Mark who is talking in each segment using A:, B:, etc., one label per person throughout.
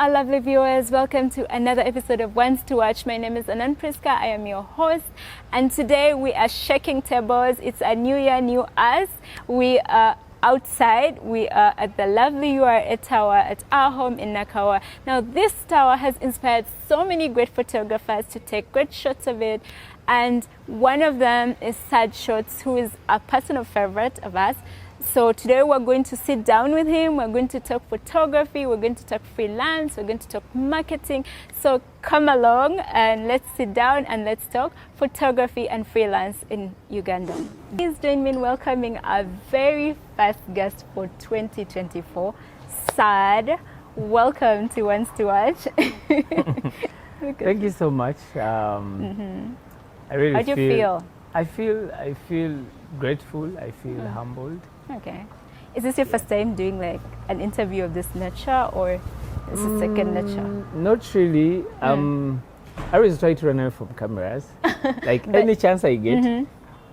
A: our lovely viewers, welcome to another episode of Ones to Watch. My name is Anan Prisca, I am your host, and today we are shaking tables. It's a new year, new us. We are outside, we are at the lovely URA Tower at our home in Nakawa. Now this tower has inspired so many great photographers to take great shots of it, and one of them is Saad Shots, who is a personal favorite of us. So today we're going to sit down with him, we're going to talk photography, we're going to talk freelance, we're going to talk marketing. So come along and let's sit down and let's talk photography and freelance in Uganda. Please join me in welcoming our very first guest for 2024, Saad. Welcome to Ones to Watch.
B: Thank you so much. I really
A: How do you feel?
B: I feel grateful, I feel humbled.
A: Okay. Is this your first time doing like an interview of this nature, or is it second nature?
B: Not really. I always try to run away from cameras. Like any chance I get,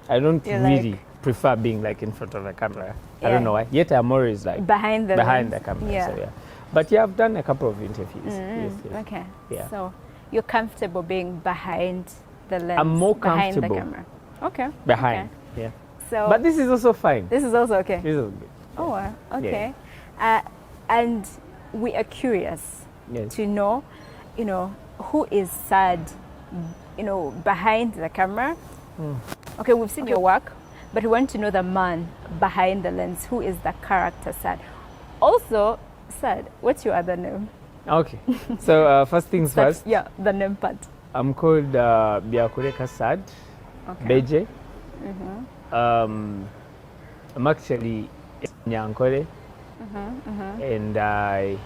B: I don't really prefer being like in front of a camera. I don't know why. Yet I'm always like
A: behind the
B: camera.
A: Yeah.
B: So yeah. But yeah, I've done a couple of interviews. Yes.
A: Okay.
B: Yeah.
A: So you're comfortable being behind the lens?
B: I'm more
A: behind
B: comfortable.
A: the camera. Okay.
B: Behind.
A: Okay.
B: Yeah.
A: So
B: but this is also fine.
A: this is also okay.
B: This is good.
A: Oh, wow. Okay. And we are curious to know, who is Saad, behind the camera. Okay, we've seen your work, but we want to know the man behind the lens. Who is the character Saad? Also, Saad, what's your other name?
B: Okay. So first things first.
A: Yeah, the name part.
B: I'm called Byakuleka Saad.
A: Okay.
B: Beje. I'm actually Nyankole, and I'm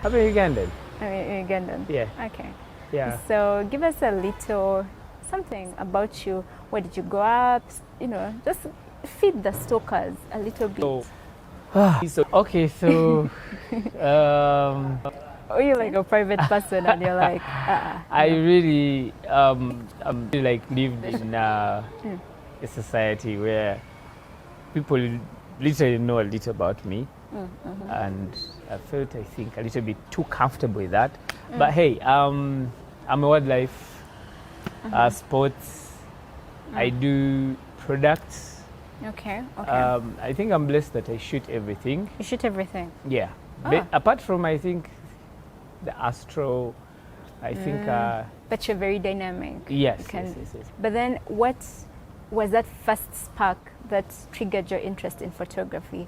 B: a Ugandan.
A: Ugandan.
B: Yeah.
A: Okay.
B: Yeah.
A: So give us a little something about you. Where did you grow up? Just feed the stalkers a little bit.
B: So
A: Or you're like a private person and you're like,
B: I really like lived in a society where people literally know a little about me, and I felt, I think, a little bit too comfortable with that. But hey, I'm a wildlife, sports, I do products.
A: Okay.
B: I think I'm blessed that I shoot everything.
A: You shoot everything?
B: Yeah. But apart from, I think, the astro, I think...
A: but you're very dynamic.
B: Yes.
A: But then what was that first spark that triggered your interest in photography,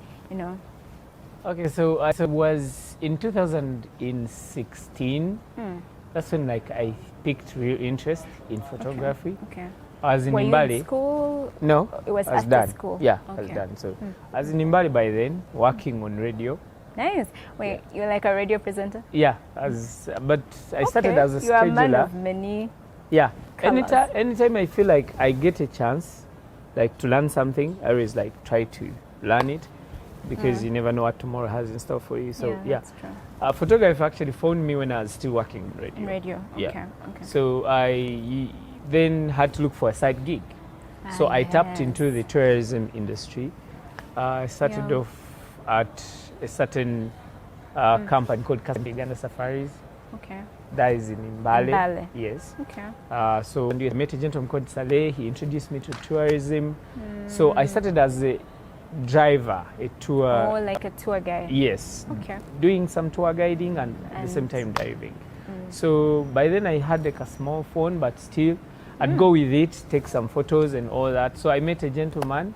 B: Okay, so it was in 2016. That's when I picked real interest in photography.
A: Okay.
B: I was in
A: Were
B: Mbali.
A: you in school?
B: No,
A: It was
B: I was
A: after
B: done.
A: school?
B: Yeah,
A: Okay.
B: I was done. So I was in Mbali by then, working on radio.
A: Nice. Wait, you're like a radio presenter?
B: Yeah, but I started as a
A: You are a man
B: scheduler.
A: of many.
B: Yeah.
A: Colours.
B: Anytime I feel like I get a chance, to learn something, I always try to learn it, because you never know what tomorrow has in store for you. So
A: That's true.
B: Photography actually found me when I was still working in radio.
A: In radio.
B: Yeah.
A: Okay.
B: So I then had to look for a side gig. So I tapped into the tourism industry. I started off at a certain company called Uganda Safaris.
A: Okay.
B: That is in Mbale.
A: Mbale.
B: Yes.
A: Okay.
B: So I met a gentleman called Saleh. He introduced me to tourism. So I started as a driver, a tour.
A: Oh, like a tour guide.
B: Yes.
A: Okay.
B: Doing some tour guiding and at the same time driving. So by then I had a small phone, but still I'd go with it, take some photos and all that. So I met a gentleman,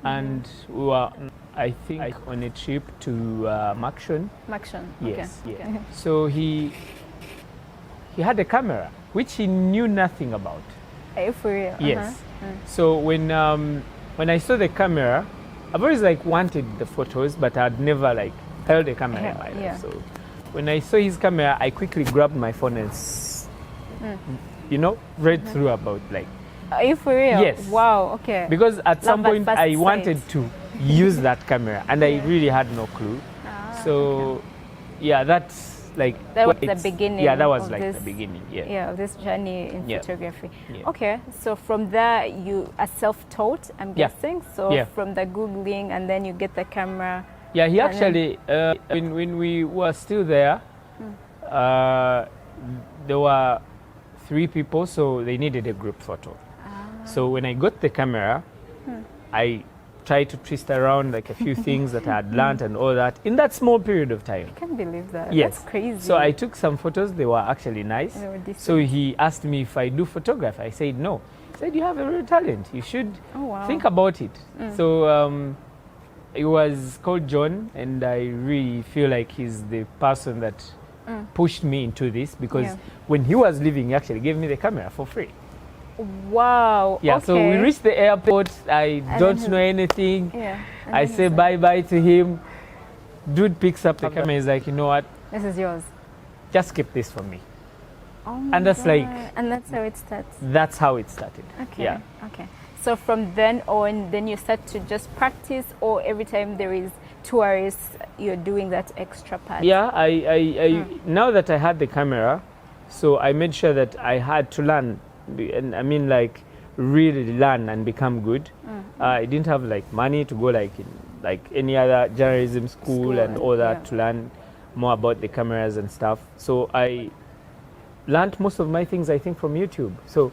B: and we were, I think, on a trip to Makshon.
A: Makshon.
B: Yes.
A: Okay.
B: Yeah. So he had a camera, which he knew nothing about.
A: Are you for real?
B: Yes. So when I saw the camera, I've always wanted the photos, but I'd never held a camera in my life. So when I saw his camera, I quickly grabbed my phone and read through about
A: Are you for real?
B: Yes.
A: Wow. Okay.
B: Because at some
A: Love at
B: point
A: first
B: I
A: sight.
B: wanted to use that camera, and I really had no clue. So yeah, that's
A: that was the beginning.
B: Yeah, that was
A: of
B: the
A: this,
B: beginning.
A: of this journey in photography.
B: Yeah.
A: Okay, so from there you are self-taught, I'm guessing. So from the Googling, and then you get the camera.
B: Yeah, he actually when we were still there, there were 3 people, so they needed a group photo. So when I got the camera, I tried to twist around like a few things that I had learned and all that in that small period of time.
A: I can't believe that.
B: Yes.
A: That's crazy.
B: So I took some photos. They were actually nice. So he asked me if I do photography. I said no. He said, you have a real talent. You should think about it. So it was called John, and I really feel like he's the person that pushed me into this, because when he was leaving, he actually gave me the camera for free.
A: Wow.
B: Yeah,
A: okay.
B: so we reached the airport. I don't know anything. I say bye-bye to him. Dude picks up the camera. He's like, you know what?
A: This is yours.
B: Just keep this for me.
A: Oh my
B: and that's
A: God.
B: like...
A: And that's how it starts.
B: That's how it started.
A: Okay.
B: Yeah.
A: Okay. So from then on, then you start to just practice, or every time there is tourists, you're doing that extra part?
B: Yeah, now that I had the camera, so I made sure that I had to learn, and I mean like really learn and become good. I didn't have like money to go like in like any other journalism school and all that to learn more about the cameras and stuff. So I learned most of my things, I think, from YouTube. So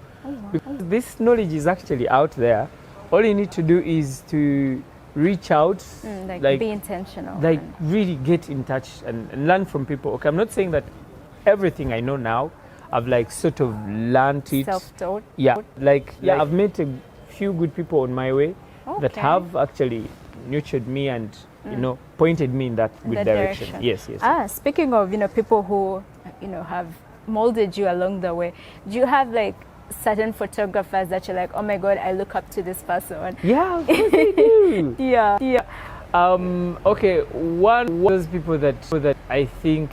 B: because this knowledge is actually out there, all you need to do is to reach out,
A: like be intentional,
B: like really get in touch and learn from people. Okay, I'm not saying that everything I know now, I've like sort of learned it.
A: Self-taught.
B: Yeah, I've met a few good people on my way that have actually nurtured me and you know pointed me in that good direction. Yes.
A: Speaking of people who have molded you along the way, do you have like certain photographers that you're like, oh my God, I look up to this person?
B: Yeah, of course I do.
A: Yeah.
B: Okay, one of those people that I think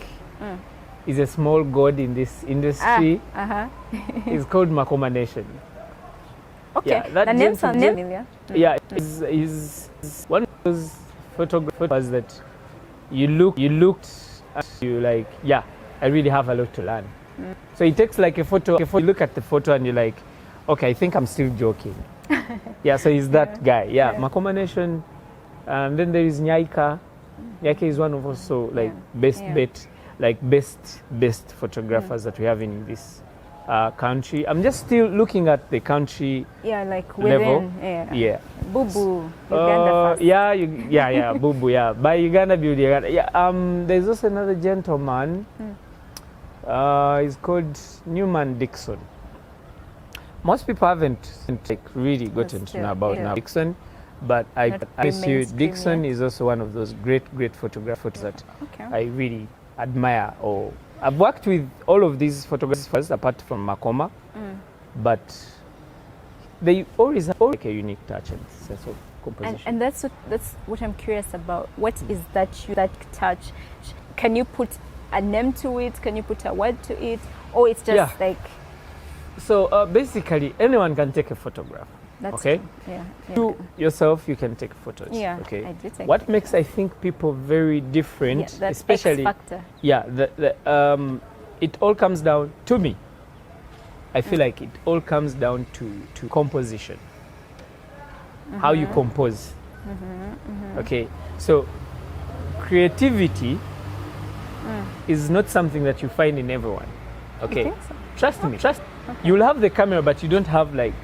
B: is a small god in this industry is called Makoma Nation.
A: Okay,
B: yeah, that
A: the name's familiar.
B: Yeah, he's one of those photographers that you looked at, you like, yeah, I really have a lot to learn. So it takes like a photo, you look at the photo and you're like, okay, I think I'm still joking. Yeah, so he's that guy. Yeah, Makoma Nation. And then there is Nyaika. Nyaika is one of also like best photographers that we have in this country. I'm just still looking at the country
A: like
B: level.
A: Within,
B: yeah.
A: Bubu, Uganda first.
B: Bubu, yeah. By Uganda Beauty. Yeah, there's also another gentleman. He's called Newman Dixon. Most people haven't like really gotten to know about now Dixon, but I promise you, Dixon is also one of those great photographers that I really admire. Or I've worked with all of these photographers apart from Makoma, but they always have like a unique touch and sense of composition.
A: And that's what I'm curious about. What is that touch? Can you put a name to it? Can you put a word to it? Or it's just like...
B: So basically, anyone can take a photograph.
A: That's
B: okay?
A: True. Yeah.
B: You yourself, you can take photos.
A: Yeah,
B: okay?
A: I do take
B: what makes, I think, people very different,
A: that
B: especially...
A: X factor.
B: Yeah, it all comes down to me. I feel like it all comes down to composition. How you compose. Okay, so creativity is not something that you find in everyone. Okay,
A: so?
B: Trust me. You'll have the camera, but you don't have like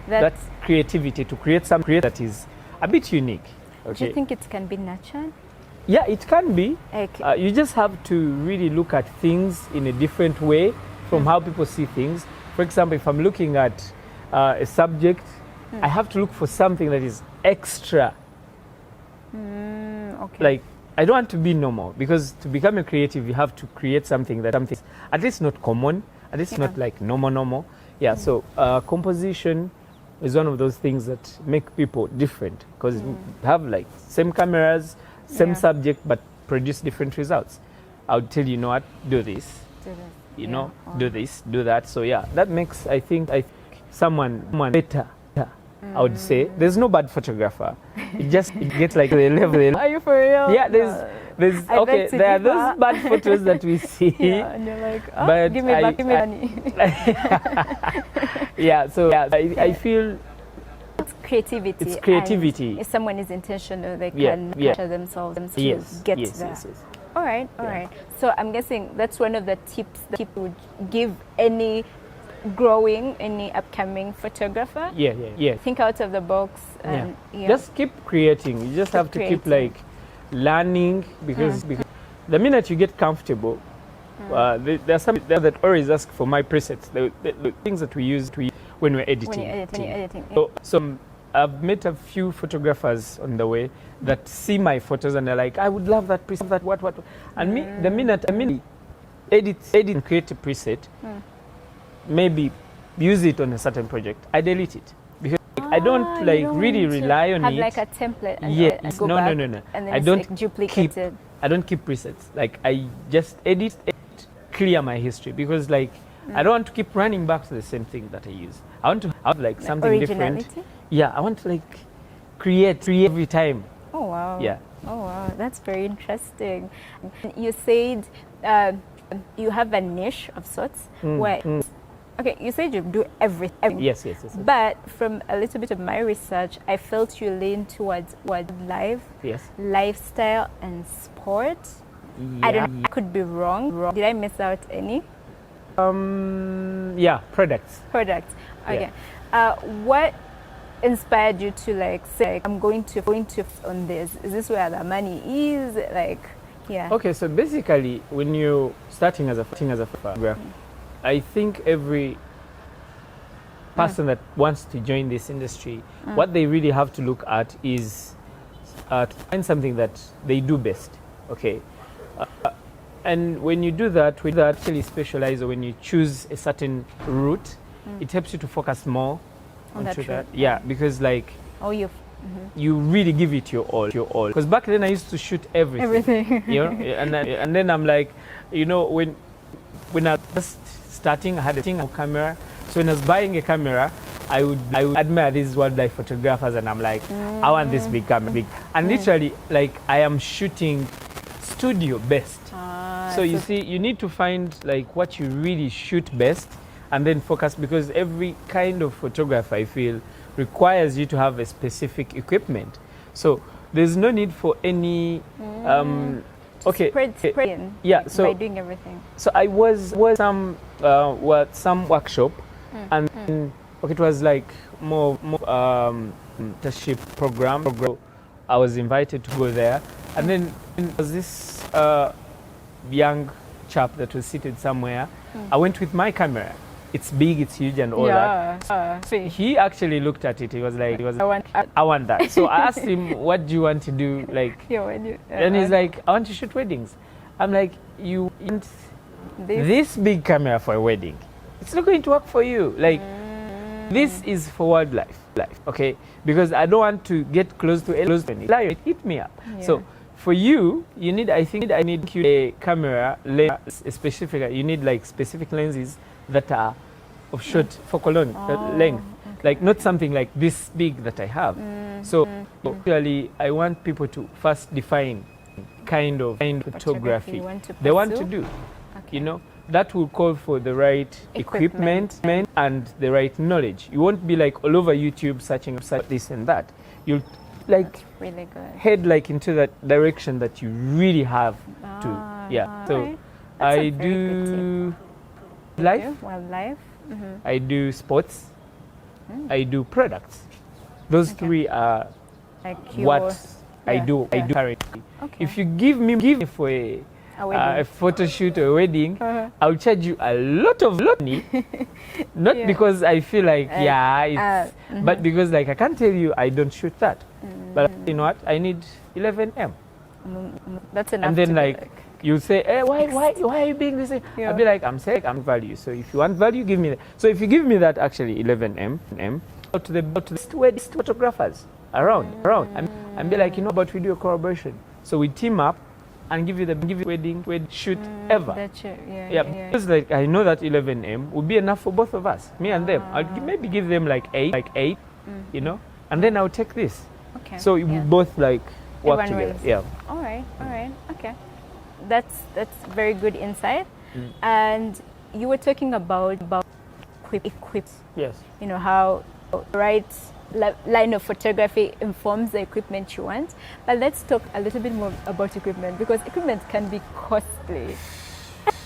B: that creativity to create something that is a bit unique. Okay?
A: Do you think it can be nurtured?
B: Yeah, it can be.
A: Okay.
B: You just have to really look at things in a different way from how people see things. For example, if I'm looking at a subject, I have to look for something that is extra.
A: Okay.
B: Like, I don't want to be normal, because to become a creative, you have to create something that something at least not common, at least not like normal. Yeah, so composition is one of those things that make people different, because you have like same cameras, same subject, but produce different results. I would tell you, know what, do this. You know, do this, do that. So yeah, that makes, I think someone better. I would say there's no bad photographer. It gets like the level. Are
A: you for real?
B: Yeah, there's okay. There are those bad photos that we see.
A: Yeah, and you're like, oh,
B: but
A: give me money.
B: Yeah, so I feel
A: it's creativity.
B: It's creativity.
A: And if someone is intentional, they can nurture themselves to get there.
B: Yes.
A: All right. So I'm guessing that's one of the tips that people would give any upcoming photographer.
B: Yeah.
A: Think out of the box and
B: Just keep creating. You just have to keep like learning because the minute you get comfortable, there's some that always ask for my presets, the things that we use when we're editing. So I've met a few photographers on the way that see my photos and they're like, I would love that preset, that what. And me, the minute edit and create a preset, maybe use it on a certain project, I delete it. Because I don't like really rely on
A: have
B: it.
A: like a template and go
B: no.
A: back and then
B: I don't
A: like duplicated.
B: I don't keep presets. Like I just edit, clear my history because like I don't want to keep running back to the same thing that I use. I want to have like something different. Yeah, I want to like create every time.
A: Oh wow.
B: Yeah.
A: Oh wow, that's very interesting. You said you have a niche of sorts where okay, you said you do everything.
B: Yes.
A: But from a little bit of my research, I felt you lean towards life, lifestyle, and sport.
B: Yeah.
A: I could be wrong. Did I miss out any?
B: Yeah, products.
A: Okay. What inspired you to like say I'm going to on this? Is this where the money is? Like, yeah.
B: Okay, so basically, when you're starting as a photographer, I think every person that wants to join this industry, what they really have to look at is to find something that they do best. Okay. And when you do that, when you actually specialize, or when you choose a certain route, it helps you to focus more onto that. Yeah, because like you really give it your all. Because back then I used to shoot everything. You know, and then I'm like, you know, when I was just starting, I had a camera. So when I was buying a camera, I would admire these wildlife photographers, and I'm like, I want this big camera, and literally like I am shooting studio best. So you see, you need to find like what you really shoot best and then focus, because every kind of photographer, I feel, requires you to have a specific equipment. So there's no need for any
A: spread
B: yeah, so
A: by doing everything.
B: So I was some workshop and it was like more internship program. I was invited to go there, and then there was this young chap that was seated somewhere. I went with my camera. It's big, it's huge, and all that. He actually looked at it. He was like, I want that. So I asked him, what do you want to do? Like, and he's like, I want to shoot weddings. I'm like, you want this big camera for a wedding? It's not going to work for you. Like, this is for wildlife, okay? Because I don't want to get close to any lion. Hit me up. So for you, I need a camera lens, specific. You need like specific lenses that are of short focal length, like not something like this big that I have. So actually, I want people to first define kind of photography they want to do. You know, that will call for the right equipment and the right knowledge. You won't be like all over YouTube searching this and that. You'll like
A: really good.
B: Head like into that direction that you really have to. Yeah. So I do
A: wildlife.
B: I do sports. I do products. Those three are
A: like
B: what I do currently. If you give me for a photo shoot or a wedding, I'll charge you a lot of money. Not because I feel like but because like I can't tell you I don't shoot that. But you know what? I need 11M.
A: That's enough.
B: And then like you say, hey, why are you being this? I'll be like, I'm saying I'm value. So if you want value, give me that. So if you give me that, actually 11M, go to the best photographers around, and be like, you know, but we do a collaboration. So we team up and give you the wedding shoot ever. Because like I know that 11M would be enough for both of us, me and them. I'll maybe give them like eight, you know, and then I'll take this.
A: Okay.
B: So we both like work together. Yeah.
A: All right. Okay. That's very good insight. And you were talking about equip.
B: Yes.
A: You know how right line of photography informs the equipment you want. But let's talk a little bit more about equipment, because equipment can be costly.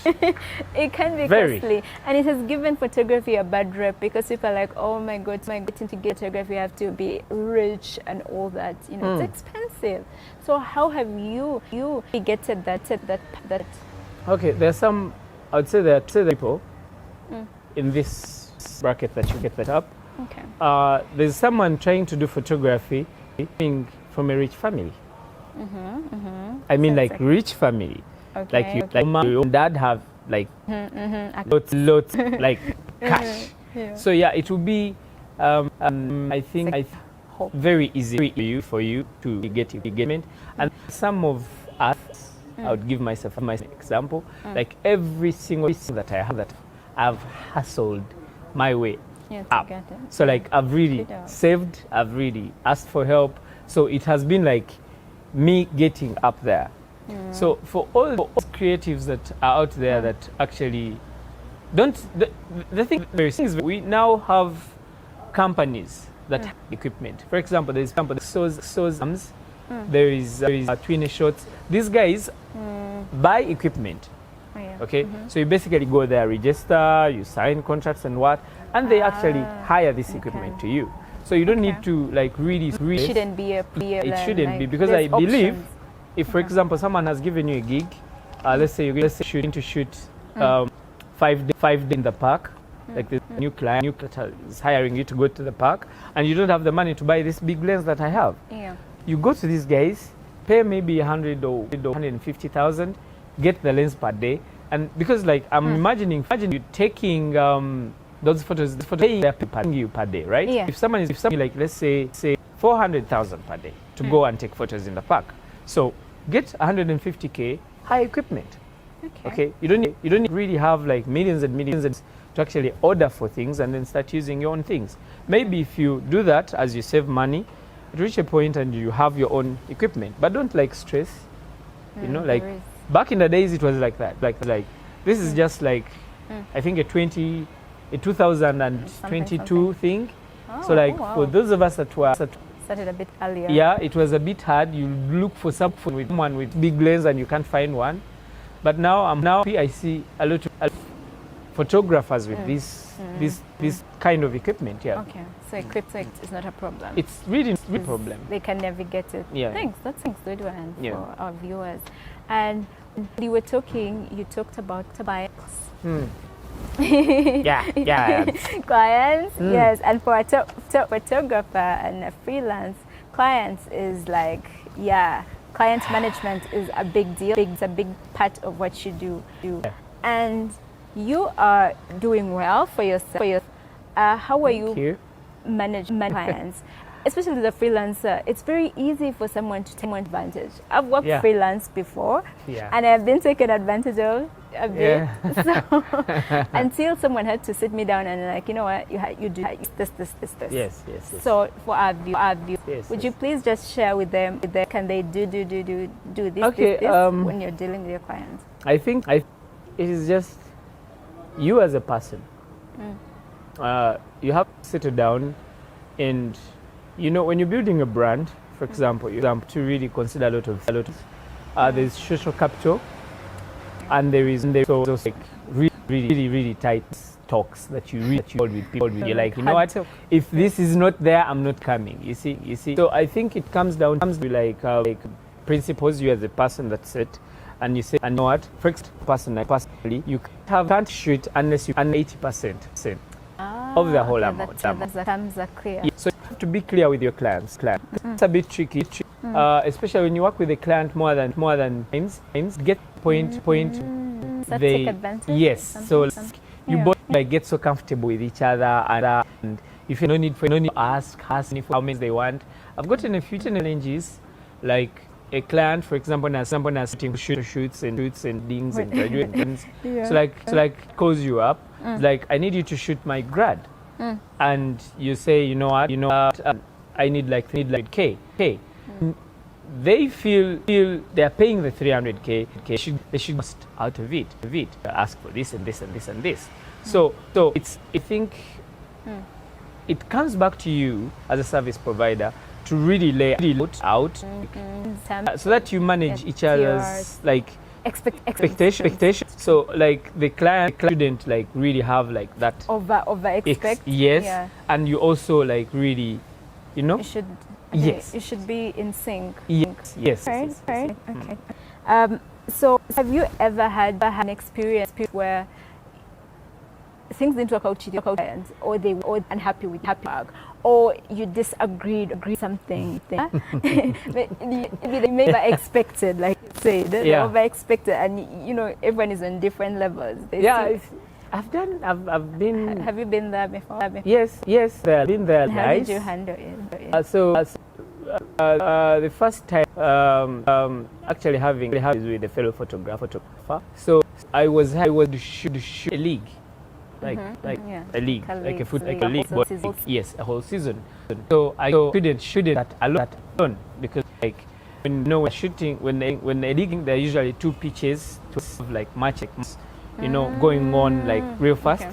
A: It can be
B: Very.
A: costly, and it has given photography a bad rep, because people are like, oh my god, to get photography you have to be rich and all that, you know. It's expensive. So how have you getted that?
B: Okay, there's some, I would say there are people in this bracket that you get that up.
A: Okay.
B: There's someone trying to do photography being from a rich family. I mean, like rich family.
A: Okay.
B: Like mom, your dad have like lots like cash.
A: Yeah.
B: So yeah, it will be I think very easy for you to get engagement. And some of us, I would give myself my example. Like every single thing that I have, that I've hustled my way up.
A: Get it.
B: So like I've really
A: Good.
B: saved, I've really asked for help. So it has been like me getting up there. So for all creatives that are out there that actually don't, the thing is, we now have companies that have equipment. For example, there's So's Arms, there is Twin Shots. These guys buy equipment.
A: Oh, yeah.
B: Okay, so you basically go there, register, you sign contracts and and they actually hire this equipment to you. So you don't need to like really.
A: It shouldn't be
B: It shouldn't
A: like,
B: be, because
A: there's
B: I believe
A: options.
B: if, for example, someone has given you a gig, let's say you're shooting to shoot 5 days in the park, like the new client is hiring you to go to the park, and you don't have the money to buy this big lens that I have.
A: Yeah.
B: You go to these guys, pay maybe 100 or 150,000, get the lens per day, and because like I'm imagining you taking those photos, paying you per day, right?
A: Yeah.
B: If someone like, let's say 400,000 per day to go and take photos in the park, so get 150K, high equipment. Okay, you don't really have like millions and millions to actually order for things and then start using your own things. Maybe if you do that, as you save money, reach a point and you have your own equipment, but don't like stress. You know, like back in the days it was like that. Like this is just like I think a 2022 thing. So like for those of us that
A: started a bit earlier.
B: Yeah, it was a bit hard. You look for someone with big lens and you can't find one. But now I see a lot of photographers with this kind of equipment. Yeah.
A: Okay, so equipment is not a problem.
B: It's really a problem.
A: They can navigate it.
B: Yeah.
A: Thanks. That's a good one
B: Yeah.
A: for our viewers. And you were talking. You talked about clients.
B: Yeah.
A: Clients, yes. And for a photographer and a freelance, clients is like, client management is a big deal. It's a big part of what you do.
B: Yeah.
A: And you are doing well for yourself. How are you managing clients? Especially the freelancer, it's very easy for someone to take advantage. I've worked freelance before, and I've been taken advantage of a bit. So until someone had to sit me down and like, you know what, you do this.
B: Yes.
A: So for our viewers, would you please just share with them, can they do this, this when you're dealing with your clients?
B: I think it is just you as a person. You have to settle down, and you know, when you're building a brand, for example, you have to really consider a lot of there's social capital, and there's like really tight talks that you really hold with people. You're like, you know what, if this is not there, I'm not coming. You see. So I think it comes down to like principles. You as a person that set, and you say, and you know what, for example, personally, you can't shoot unless you earn 80% of the whole amount.
A: The terms are clear.
B: Yeah, so you have to be clear with your clients. It's a bit tricky, especially when you work with a client more than times. Get point.
A: Take advantage.
B: Yes. So you both like get so comfortable with each other, and if you no need to ask how many they want. I've gotten a few challenges, like a client, for example, has shoots and things and graduate things. So like calls you up, like, I need you to shoot my grad, and you say, you know what, I need like K. They feel they're paying the 300K. They should just out of it. Ask for this and this and this and this. So it's, I think it comes back to you as a service provider to really lay out so that you manage each other's like expectation. So like the client shouldn't like really have like that
A: over expect.
B: Yes, and you also like really, you know.
A: You should.
B: Okay, yes.
A: You should be in sync.
B: Yes.
A: Right. Okay. So have you ever had an experience where things didn't work out to your clients, or they were unhappy with happy work, or you disagreed something they never expected, like you said, they over expected, and you know everyone is on different levels.
B: I've been.
A: Have you been there before?
B: Yes, I've been there.
A: How did you handle it?
B: The first time actually having with a fellow photographer. So I was to shoot a league. Like a league, like a league, but yes, a whole season. So I couldn't shoot it alone because like when we're shooting, when they're leaguing, there are usually 2 pitches to have like matches, you know, going on like real fast.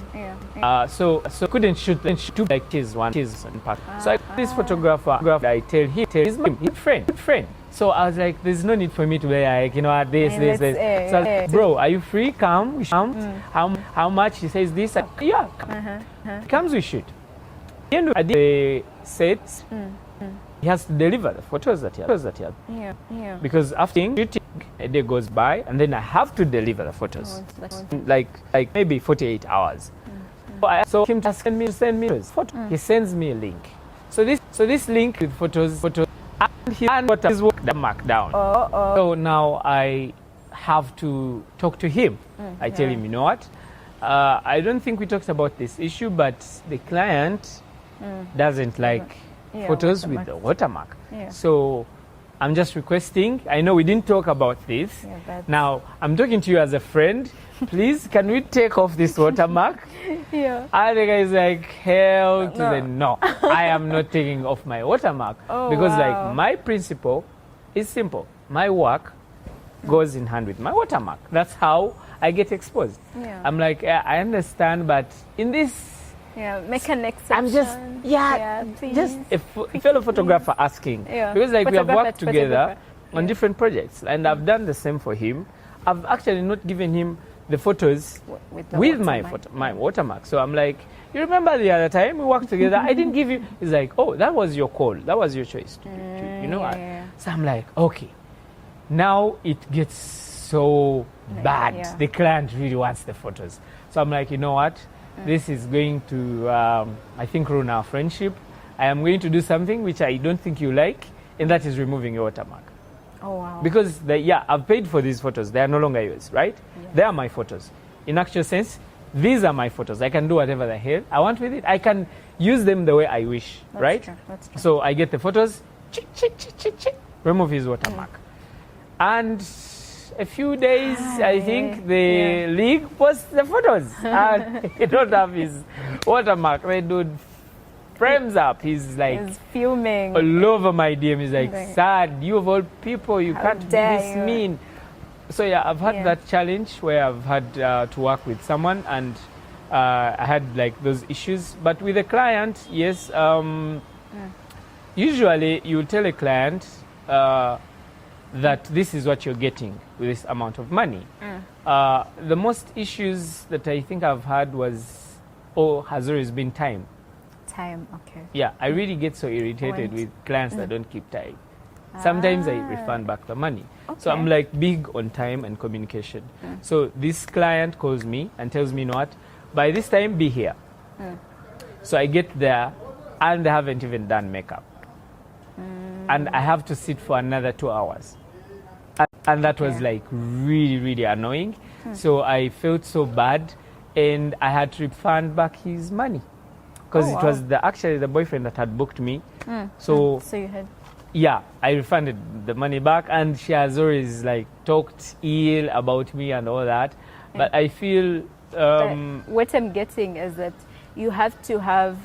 B: So couldn't shoot 2 like one and part. So this photographer, I tell him, he's my friend. So I was like, there's no need for me to be like, you know, this. So I was like, bro, are you free? Come. How much? He says this. Yeah. Comes, we shoot. I did the sets. He has to deliver the photos that he has. Yeah. Because after shooting, a day goes by, and then I have to deliver the photos. Like maybe 48 hours. So him to send me photos. He sends me a link. So this link with photos. And what his work marked down. So now I have to talk to him. I tell him, you know what? I don't think we talked about this issue, but the client doesn't like photos with the watermark. So I'm just requesting. I know we didn't talk about this. Now I'm talking to you as a friend. Please, can we take off this watermark? And the guy is like, hell to the no. I am not taking off my watermark. Because like my principle is simple. My work goes in hand with my watermark. That's how I get exposed. I'm like, I understand, but in this,
A: make an exception.
B: I'm just a fellow photographer asking. Because like we have worked together on different projects, and I've done the same for him. I've actually not given him the photos with my watermark. So I'm like, you remember the other time we worked together? I didn't give you. He's like, oh, that was your call. That was your choice. You know. So I'm like, okay. Now it gets so bad. The client really wants the photos. So I'm like, you know what? This is going to, I think, ruin our friendship. I am going to do something which I don't think you like, and that is removing your watermark.
A: Oh, wow.
B: Because, I've paid for these photos. They are no longer yours, right? They are my photos. In actual sense, these are my photos. I can do whatever the hell I want with it. I can use them the way I wish, right?
A: That's true.
B: So I get the photos, remove his watermark. And a few days, I think, the league posts the photos. And they don't have his watermark. They do frames up. He's like
A: fuming
B: all over my DM. He's like, Saad, you of all people, you can't be this mean. So I've had that challenge where I've had to work with someone, and I had like those issues. But with a client, yes, usually you tell a client that this is what you're getting with this amount of money. The most issues that I think I've had has always been time.
A: Okay.
B: Yeah, I really get so irritated with clients that don't keep time. Sometimes I refund back the money. So I'm like big on time and communication. So this client calls me and tells me, you know what, by this time be here. So I get there and they haven't even done makeup. And I have to sit for another 2 hours. And that was like really, really annoying. So I felt so bad, and I had to refund back his money. Because it was actually the boyfriend that had booked me. So
A: you had...
B: Yeah, I refunded the money back, and she has always like talked ill about me and all that. But I feel...
A: what I'm getting is that you have to have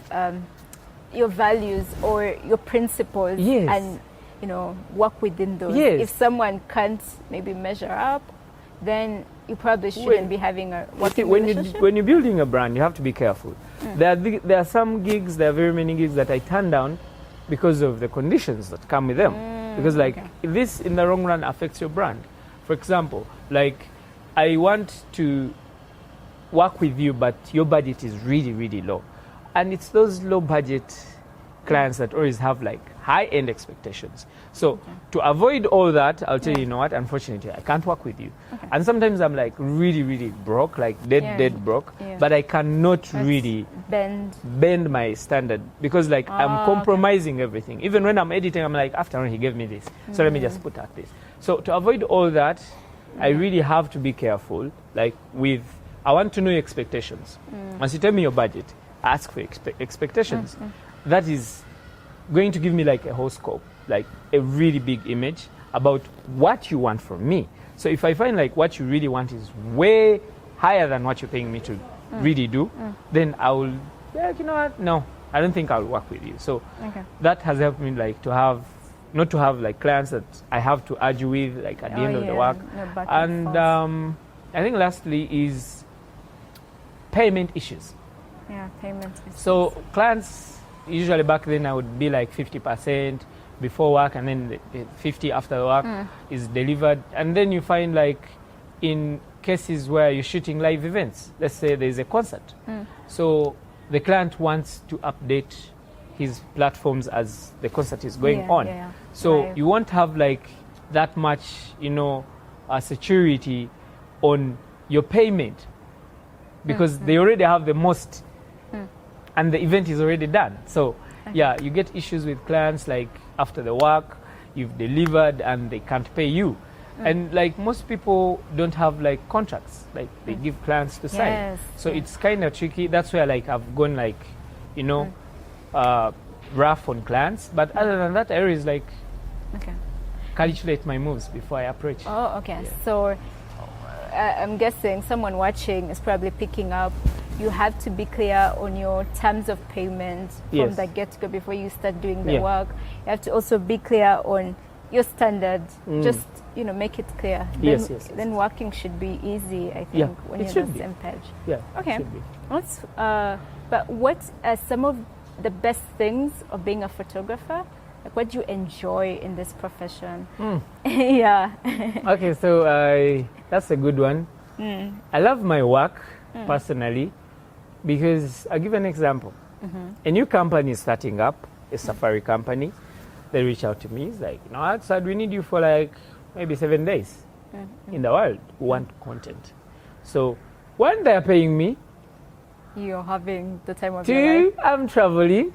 A: your values or your principles and, you know, work within those. If someone can't maybe measure up, then you probably shouldn't be having a working relationship.
B: When you're building a brand, you have to be careful. There are some gigs, there are very many gigs that I turn down because of the conditions that come with them. Because like this in the long run affects your brand. For example, like I want to work with you, but your budget is really, really low. And it's those low budget clients that always have like high-end expectations. So to avoid all that, I'll tell you, you know what, unfortunately, I can't work with you. And sometimes I'm like really, really broke, like dead broke, but I cannot really bend my standard because like I'm compromising everything. Even when I'm editing, I'm like, after all, he gave me this, so let me just put out this. So to avoid all that, I really have to be careful, like with, I want to know your expectations. Once you tell me your budget, ask for expectations. That is going to give me like a whole scope, like a really big image about what you want from me. So if I find like what you really want is way higher than what you're paying me to really do, then I will, like, you know what, no, I don't think I'll work with you. So that has helped me like to have, not to have like clients that I have to argue with like at the end of the work. And I think lastly is payment issues.
A: Yeah, payment issues.
B: So clients, usually back then I would be like 50% before work and then 50 after work is delivered. And then you find like in cases where you're shooting live events, let's say there's a concert. So the client wants to update his platforms as the concert is going on. So you won't have like that much, you know, security on your payment because they already have the most and the event is already done. So yeah, you get issues with clients like after the work, you've delivered and they can't pay you. And like most people don't have like contracts, like they give clients to sign. So it's kind of tricky. That's where like I've gone like, you know, rough on clients. But other than that, I always like calculate my moves before I approach.
A: Oh, okay. So I'm guessing someone watching is probably picking up. You have to be clear on your terms of payment from the get-go before you start doing the work. You have to also be clear on your standard. Just, you know, make it clear. Then working should be easy, I think, when you're on the same page.
B: Yeah.
A: Okay. But what are some of the best things of being a photographer? Like, what do you enjoy in this profession?
B: Okay, so that's a good one. I love my work personally because I'll give an example. A new company is starting up, a safari company. They reach out to me. It's like, you know, Saad, we need you for like maybe 7 days in the world. We want content. So when they're paying me,
A: you're having the time of your life.
B: 2, I'm traveling.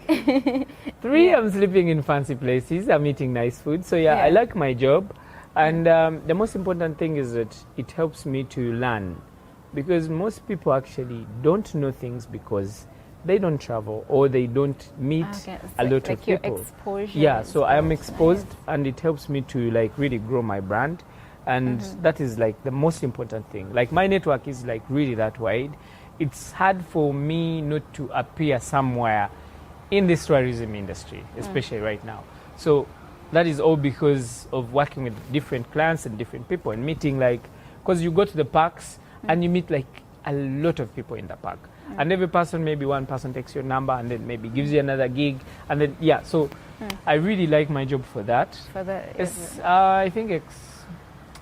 B: 3, I'm sleeping in fancy places. I'm eating nice food. So I like my job. And the most important thing is that it helps me to learn. Because most people actually don't know things because they don't travel or they don't meet a lot of people. So I am exposed and it helps me to like really grow my brand. And that is like the most important thing. Like my network is like really that wide. It's hard for me not to appear somewhere in this tourism industry, especially right now. So that is all because of working with different clients and different people and meeting like, because you go to the parks and you meet like a lot of people in the park. And every person, maybe one person takes your number and then maybe gives you another gig. And then, so I really like my job for that. I think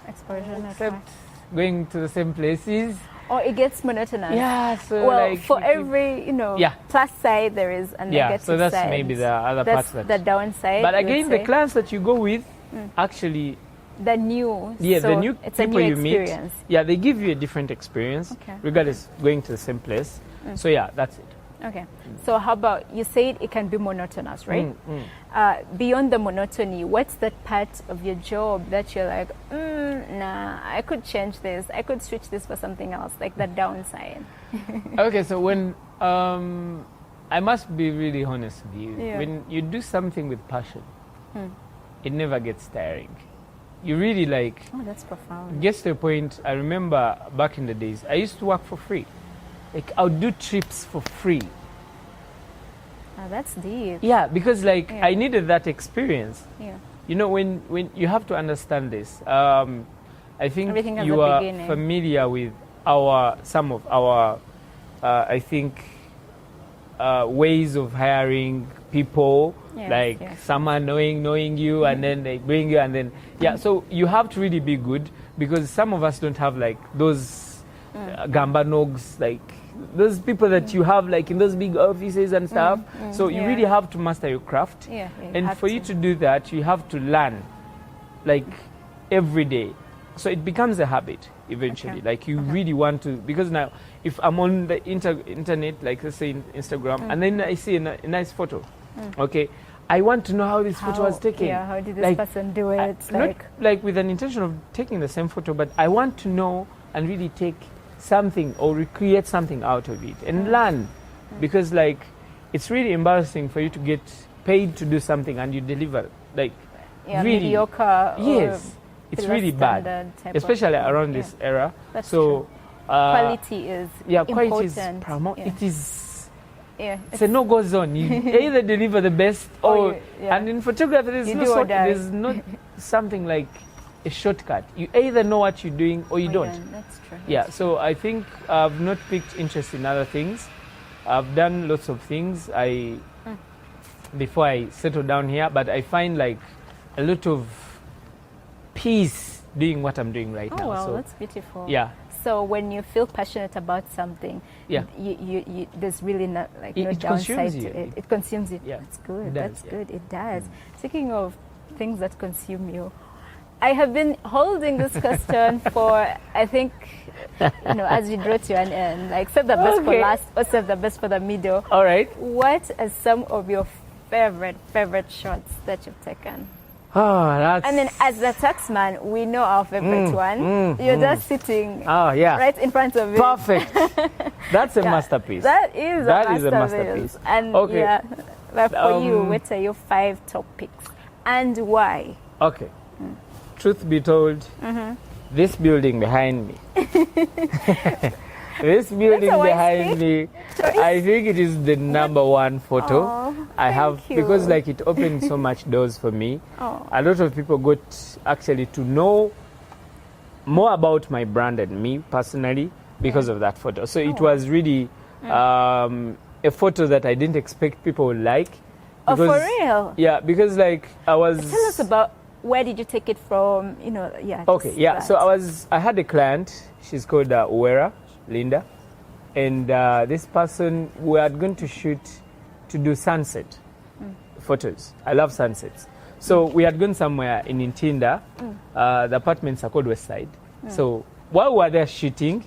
A: exposure,
B: except going to the same places.
A: Or it gets monotonous.
B: Yeah, so
A: well,
B: like
A: for every, you know, plus side, there is a negative side.
B: So that's maybe the other parts.
A: The downside.
B: But again, the clients that you go with, actually,
A: the new,
B: the new
A: it's
B: people
A: a new
B: you meet, they give you a different experience, regardless going to the same place. So that's it.
A: Okay. So how about, you said it can be monotonous, right? Beyond the monotony, what's that part of your job that you're like, nah, I could change this, I could switch this for something else, like the downside?
B: Okay, so when I must be really honest with you, when you do something with passion, it never gets tiring. You really like,
A: that's profound.
B: Gets to a point. I remember back in the days, I used to work for free. Like I would do trips for free.
A: That's deep.
B: Yeah, because like I needed that experience. You know, when you have to understand this. I think you are familiar with some of our I think ways of hiring people,
A: Yes,
B: someone knowing you, and then they bring you, and then so you have to really be good, because some of us don't have like those gamba nogs, like those people that you have like in those big offices and stuff. So you really have to master your craft, and for you to do that, you have to learn like every day. So it becomes a habit eventually. Like you really want to, because now if I'm on the internet, like let's say Instagram, and then I see a nice photo, okay, I want to know how this photo was taken.
A: Yeah, how did this person do it?
B: Not like with an intention of taking the same photo, but I want to know and really take something or recreate something out of it and learn, because like it's really embarrassing for you to get paid to do something and you deliver like really
A: mediocre.
B: Yes. It's really bad, especially around this era.
A: That's
B: so
A: quality is
B: quality is paramount. It is it's a no-go zone. You either deliver the best or and in photography there's not something like a shortcut. You either know what you're doing or you don't.
A: That's true.
B: Yeah, so I think I've not picked interest in other things. I've done lots of things before I settled down here, but I find like a lot of peace doing what I'm doing right now.
A: Wow,
B: so
A: that's beautiful.
B: Yeah.
A: So when you feel passionate about something, you there's really not like no downside to it. It consumes it.
B: Yeah.
A: That's good.
B: It does,
A: That's good. It does. Speaking of things that consume you, I have been holding this question for, I think, as we draw to an end, like save the best for last or save the best for the middle.
B: All right.
A: What are some of your favorite shots that you've taken?
B: Oh, that's...
A: I mean, as the taxman, we know our favorite one. You're just sitting right in front of it.
B: Perfect. That's a masterpiece.
A: That is a masterpiece. And but for you, what are your 5 top picks and why?
B: Okay. Truth be told, this building behind me, this building behind me, I think it is the number 1 photo I have, because like it opened so much doors for me. A lot of people got actually to know more about my brand and me personally because of that photo. So it was really a photo that I didn't expect people would like. Because,
A: for real?
B: Yeah, because like I was...
A: Tell us about, where did you take it from? Okay,
B: so I had a client, she's called URA, Linda, and this person, we are going to do sunset photos. I love sunsets. So we had gone somewhere in Ntinda, the apartments are called West Side. So while we were there shooting,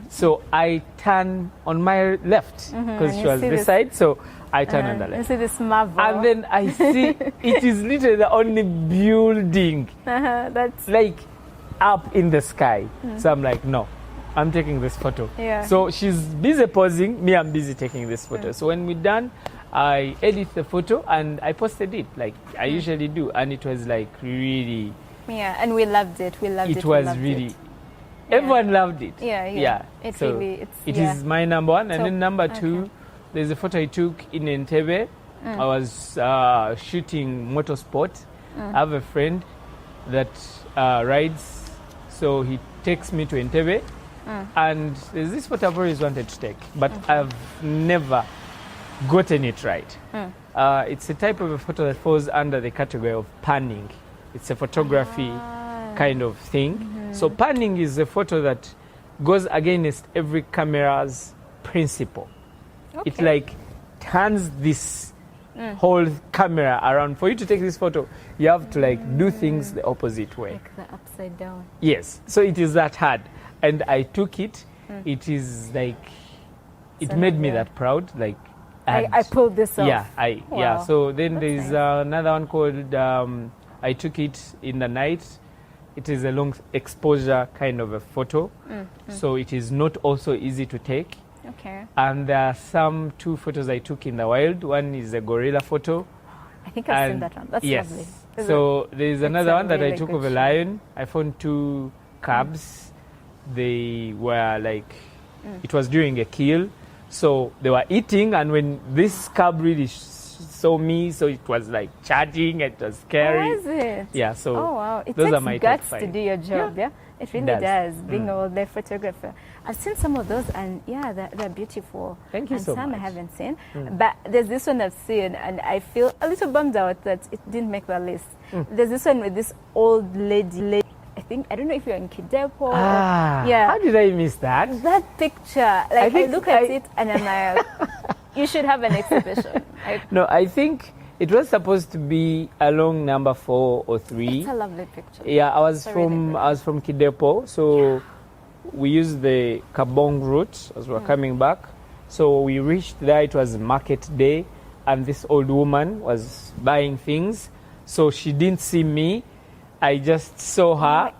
B: so I turned on my left, because she was this side, so I turned on the left.
A: You see this marvel.
B: And then I see it is literally the only building
A: that's
B: like up in the sky. So I'm like, no, I'm taking this photo. So she's busy posing, me, I'm busy taking this photo. So when we're done, I edit the photo and I posted it like I usually do, and it was like really...
A: Yeah, and we loved it.
B: It was really... Everyone loved it.
A: It
B: so
A: really...
B: It is my number 1. And then number 2, there's a photo I took in Entebbe. I was shooting motorsport. I have a friend that rides, so he takes me to Entebbe. And there's this photo I've always wanted to take, but I've never gotten it right. It's a type of a photo that falls under the category of panning. It's a photography kind of thing. So panning is a photo that goes against every camera's principle. It like turns this whole camera around. For you to take this photo, you have to like do things the opposite way.
A: Like the upside down.
B: Yes. So it is that hard. And I took it. It is like, it made me that proud. Like
A: I pulled this off.
B: Yeah. So then there's another one called, I took it in the night. It is a long exposure kind of a photo. So it is not also easy to take.
A: Okay.
B: And there are 2 photos I took in the wild. One is a gorilla photo.
A: I think I've seen that one. That's lovely.
B: So there's another one that I took of a lion. I found 2 cubs. They were like, it was during a kill. So they were eating, and when this cub really saw me, so it was like charging, it was scary.
A: Oh, is it?
B: Yeah, so
A: wow. It
B: those
A: takes
B: are my
A: guts
B: top 5.
A: to do your job, yeah? It really does, being a wildlife photographer. I've seen some of those, and yeah, they're beautiful.
B: Thank you
A: and
B: so
A: some
B: much.
A: I haven't seen, but there's this one I've seen, and I feel a little bummed out that it didn't make the list. There's this one with this old lady. I don't know if you're in Kidepo. Yeah.
B: How did I miss that?
A: That picture, like I look at it and I'm like, you should have an exhibition. Like,
B: No, I think it was supposed to be along number 4 or 3.
A: it's a lovely picture.
B: Yeah, I was
A: It's a really
B: from
A: good
B: Kidepo, so we used the Kabong route as we were coming back. So we reached there. It was market day, and this old woman was buying things. So she didn't see me. I just saw her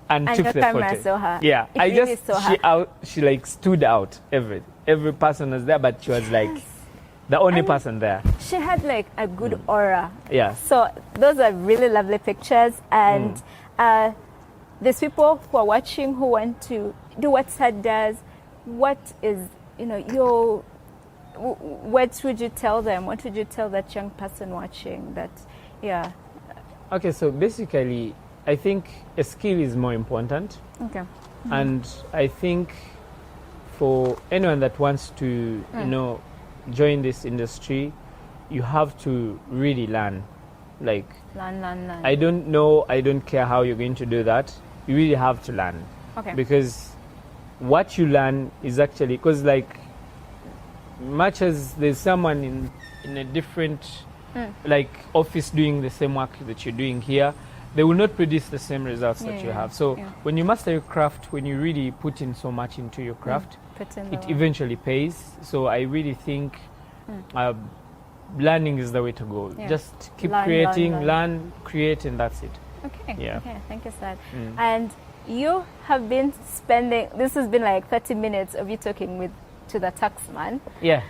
B: and took
A: the
B: the
A: camera
B: photo.
A: saw her.
B: Yeah,
A: It
B: I
A: really
B: just
A: saw her.
B: she like stood out. Every person was there, but she was like the only person there.
A: She had like a good aura.
B: Yeah.
A: So those are really lovely pictures, and there's people who are watching who want to do what Saad does. What is, what would you tell them? What would you tell that young person watching that, yeah?
B: Okay, so basically, I think a skill is more important.
A: Okay.
B: And I think for anyone that wants to, join this industry, you have to really learn. Like,
A: Learn.
B: I don't care how you're going to do that. You really have to learn.
A: Okay.
B: Because what you learn is actually, because like, much as there's someone in a different like office doing the same work that you're doing here, they will not produce the same results that you have. So when you master your craft, when you really put in so much into your craft, it eventually pays. So I really think learning is the way to go.
A: Yeah.
B: Just keep
A: Learn,
B: creating,
A: learn.
B: Create, and that's it.
A: Okay.
B: Yeah.
A: Okay. Thank you, Saad. And you have been spending. This has been like 30 minutes of you talking to the tax man.
B: Yeah.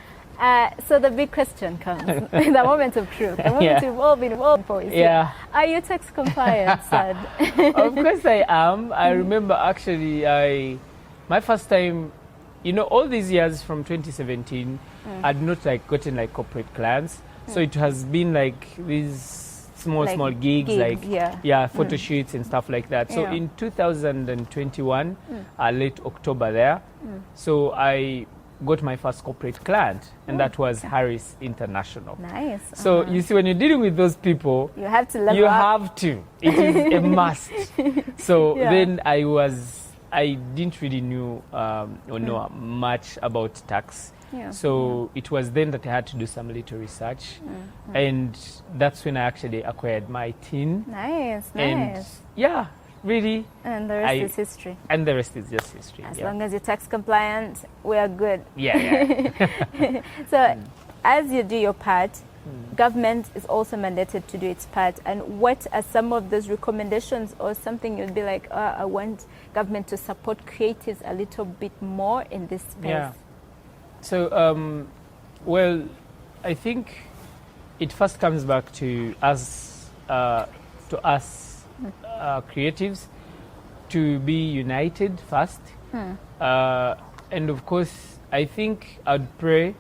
A: So the big question comes, the moment of truth, the moment we've all been involved for.
B: Yeah.
A: Are you tax compliant, Saad?
B: Of course I am. I remember actually my first time, all these years from 2017, I'd not like gotten like corporate clients. So it has been like these small gigs like photo shoots and stuff like that. So in 2021, late October there, so I got my first corporate client, and that was Harris International.
A: Nice.
B: So you see, when you're dealing with those people,
A: you have to level
B: you
A: up.
B: have to. It is a must. So then I didn't really know much about tax. So it was then that I had to do some little research, and that's when I actually acquired my tin.
A: Nice.
B: And really.
A: And the rest is history.
B: And the rest is just history.
A: As long as you're tax compliant, we are good.
B: Yeah.
A: So as you do your part, government is also mandated to do its part. And what are some of those recommendations or something you'd be like, I want government to support creatives a little bit more in this space?
B: Yeah. So, well, I think it first comes back to us creatives to be united first. And of course, I think I'd pray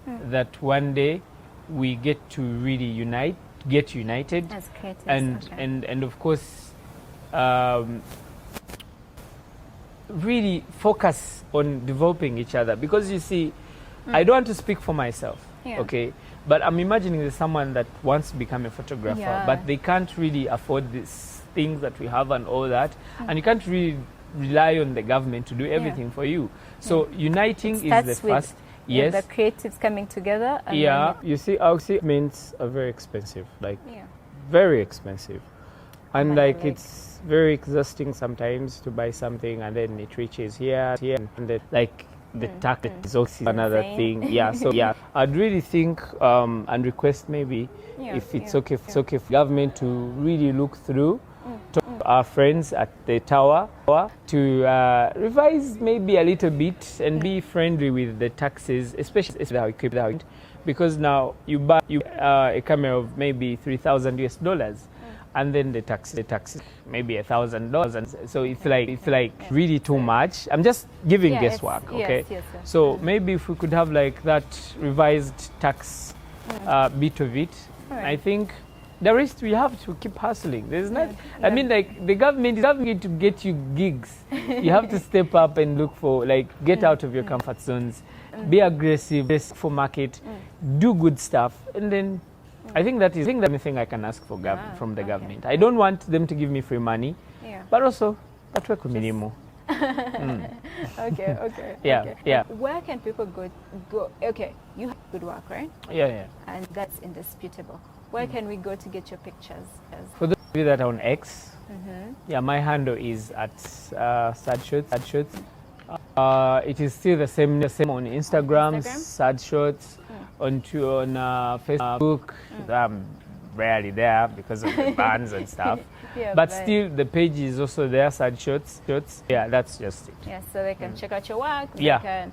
B: that one day we get to really get united.
A: As creatives.
B: And of course, really focus on developing each other. Because you see, I don't want to speak for myself, okay? But I'm imagining there's someone that wants to become a photographer, but they can't really afford these things that we have and all that. And you can't really rely on the government to do everything for you. So uniting is the first. Yes.
A: The creatives coming together. And
B: you see, our segments are very expensive, like very expensive. And like it's very exhausting sometimes to buy something and then it reaches here, and then like the tax is also another thing. So I'd really think and request maybe if it's okay for government to really look through to our friends at the tower to revise maybe a little bit and be friendly with the taxes, especially if they equip that, because now you buy a camera of maybe $3,000 and then the tax maybe $1,000, so it's like really too much. I'm just giving guesswork, okay?
A: Yes.
B: So maybe if we could have like that revised tax bit of it, I think the rest we have to keep hustling. There's not. I mean, like the government is going to get you gigs. You have to step up and look for, like, get out of your comfort zones, be aggressive, for market, do good stuff, and then I think that is the only thing I can ask for from the government. I don't want them to give me free money, but also that work with minimum.
A: Okay.
B: Yeah.
A: Where can people go? Okay, you have good work, right?
B: Yeah.
A: And that's indisputable. Where can we go to get your pictures?
B: For those of you that are on X, my handle is at Saad Shots. It is still the same on Instagram, Saad Shots. On Facebook, I'm rarely there because of the bans and stuff. But still, the page is also there, Saad Shots. Yeah, that's just it.
A: Yeah, so they can check out your work. They can,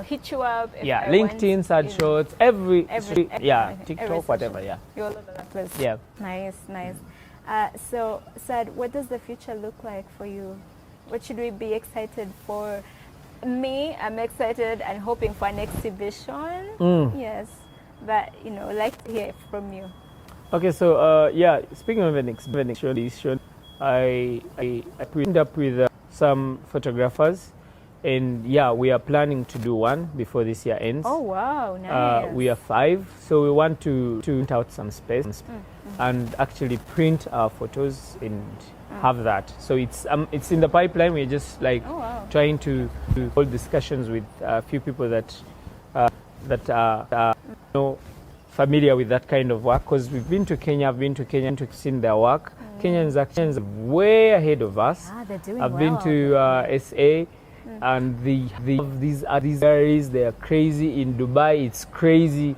A: hit you up.
B: LinkedIn, Saad Shots, every TikTok,
A: every
B: whatever.
A: You're all over that place.
B: Yeah.
A: Nice. So, Saad, what does the future look like for you? What should we be excited for? Me, I'm excited and hoping for an exhibition. Yes, but like to hear from you.
B: Okay, so speaking of an exhibition, I teamed up with some photographers, and we are planning to do one before this year ends.
A: Oh wow, nice.
B: We are 5, so we want to rent out some space and actually print our photos and have that. So it's in the pipeline. We're just trying to hold discussions with a few people that are familiar with that kind of work, because we've been to Kenya. I've been to Kenya to see their work. Kenyans are way ahead of us.
A: They're doing
B: I've
A: well.
B: been to SA, and these areas, they are crazy. In Dubai, it's crazy.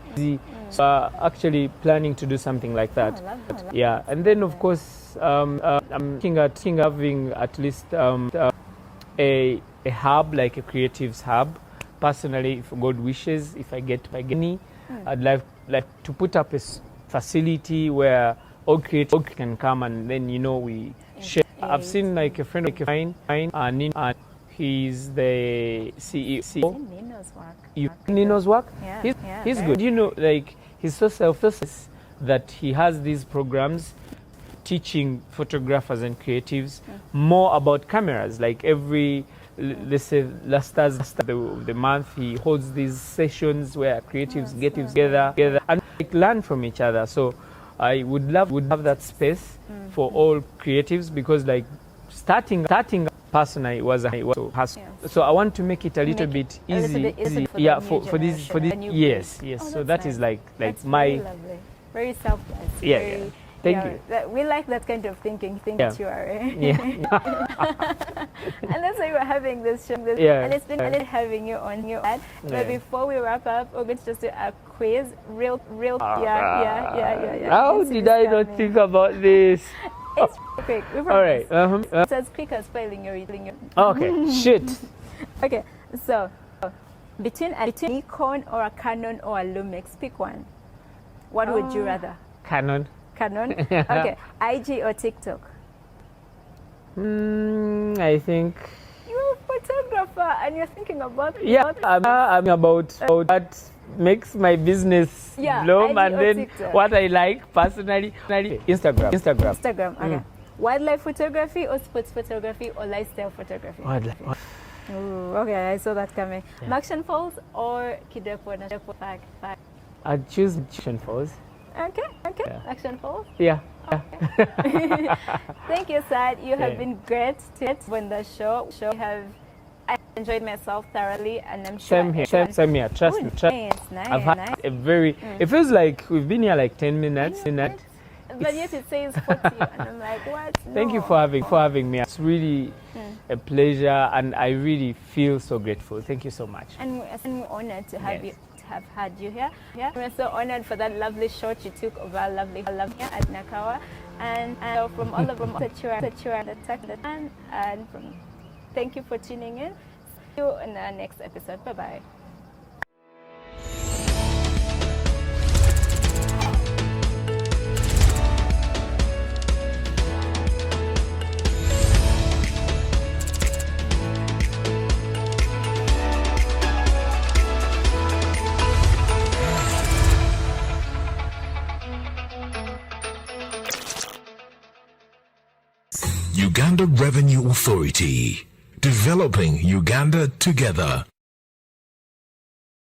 B: So actually planning to do something like that.
A: I love that.
B: Yeah, and then of course I'm looking at having at least a hub, like a creatives hub. Personally, if God wishes, if I get money, I'd like to put up a facility where all creators can come, and then we share. I've seen like a friend of mine, Anan. He's the CEO. Nino's work.
A: Yeah,
B: He's good. Like he's so selfless that he has these programs teaching photographers and creatives more about cameras. Like let's say last Thursday of the month, he holds these sessions where creatives get together and learn from each other. So I would have that space for all creatives, because like starting personally was so hassle. So I want to make it a little bit easy. For this. Yes. So that nice. Is like my
A: very selfless.
B: Yeah. Thank you.
A: We like that kind of thinking that you are.
B: Yeah.
A: And that's why we're having this show. And it's been good having you on your ad. But before we wrap up, we're going to just do a quiz. Real. Yeah.
B: How did I not think about this?
A: It's quick. We promise.
B: All right.
A: It's as quick as failing your eating.
B: Okay. Shit. Okay.
A: So, between a Nikon or a Canon or a Lumix, pick one. What would you rather?
B: Canon.
A: Okay. IG or TikTok?
B: I think.
A: You're a photographer and you're thinking about.
B: I'm about that makes my business bloom, and then TikTok. What I like personally, Instagram.
A: Okay. Wildlife photography or sports photography or lifestyle photography?
B: Wildlife.
A: Ooh, okay, I saw that coming. Action Falls or Kidepo National Park?
B: I'd choose Action Falls.
A: Okay. Yeah. Action Falls?
B: Yeah.
A: Okay. Thank you, Saad. You have been great to on the show. I enjoyed myself thoroughly, and I'm sure
B: same here. Trust me.
A: Nice.
B: I've had a very. It feels like we've been here like 10 minutes.
A: But yet it says 40, and I'm like, what? No.
B: Thank you for having me. It's really a pleasure, and I really feel so grateful. Thank you so much.
A: And we're honored to have you. Have had you here. We're so honored for that lovely shot you took of our lovely here at Nakawa, and so from all of them that you are the and from thank you for tuning in. See you in the next episode. Bye.
C: Uganda Revenue Authority. Developing Uganda together.